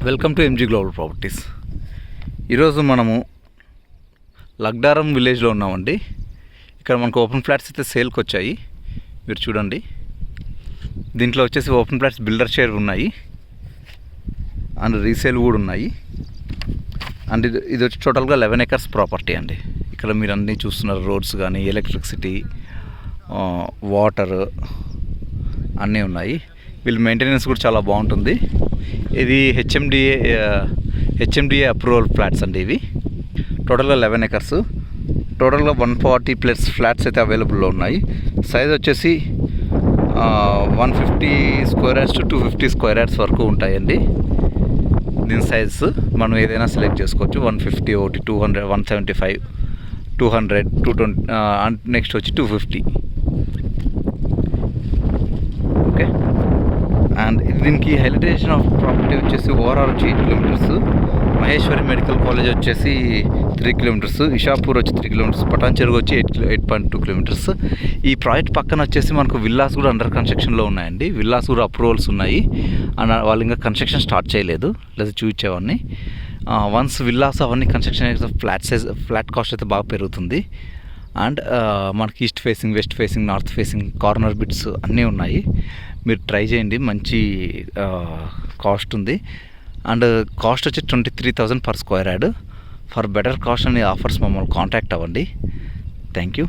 Welcome to MG global properties. ఈరోజు మనము లగ్డారం విలేజ్లో ఉన్నామండి. ఇక్కడ మనకు ఓపెన్ ఫ్లాట్స్ అయితే సేల్కి వచ్చాయి. మీరు చూడండి, దీంట్లో వచ్చేసి ఓపెన్ ఫ్లాట్స్ బిల్డర్ షేర్ ఉన్నాయి అండ్ రీసేల్ కూడా ఉన్నాయి. అండ్ ఇది వచ్చి టోటల్గా 11 acres ప్రాపర్టీ అండి. ఇక్కడ మీరు అన్నీ చూస్తున్నారు, రోడ్స్ కానీ ఎలక్ట్రిసిటీ, వాటర్ అన్నీ ఉన్నాయి. వీళ్ళ మెయింటెనెన్స్ కూడా చాలా బాగుంటుంది. ఇది హెచ్ఎండిఏ అప్రూవల్ ఫ్లాట్స్ అండి. ఇవి టోటల్గా 11 acres, టోటల్గా 140+ ఫ్లాట్స్ అయితే అవైలబుల్లో ఉన్నాయి. సైజ్ వచ్చేసి 150 square yards to 250 square yards వరకు ఉంటాయండి. దీని సైజ్ మనం ఏదైనా సెలెక్ట్ చేసుకోవచ్చు. 150 ఒకటి, 200, 175, 200, 220, నెక్స్ట్ వచ్చి 250. ఓకే. అండ్ దీనికి హైలైటేషన్ ఆఫ్ ప్రాపర్టీ వచ్చేసి ఓవరాల్ వచ్చి 8 kilometers, మహేశ్వరి మెడికల్ కాలేజ్ వచ్చేసి 3 kilometers, ఇషాపూర్ వచ్చి 3 kilometers, పటాన్చెరువు వచ్చి 8.2 kilometers. ఈ ప్రాజెక్ట్ పక్కన వచ్చేసి మనకు విల్లాస్ కూడా అండర్ కన్స్ట్రక్షన్లో ఉన్నాయండి. విల్లాస్ కూడా అప్రూవల్స్ ఉన్నాయి అండ్ వాళ్ళు ఇంకా కన్స్ట్రక్షన్ స్టార్ట్ చేయలేదు, లేదా చూపించేవాడిని. వన్స్ విల్లాస్ అవన్నీ కన్స్ట్రక్షన్ అయితే ఫ్లాట్ కాస్ట్ అయితే బాగా పెరుగుతుంది. అండ్ మనకి east facing, west facing, north facing, corner bits అన్నీ ఉన్నాయి. మీరు ట్రై చేయండి, మంచి కాస్ట్ ఉంది. అండ్ కాస్ట్ వచ్చి 23,000 per square yard. For better cost అనే ఆఫర్స్ మమ్మల్ని కాంటాక్ట్ అవ్వండి. Thank you.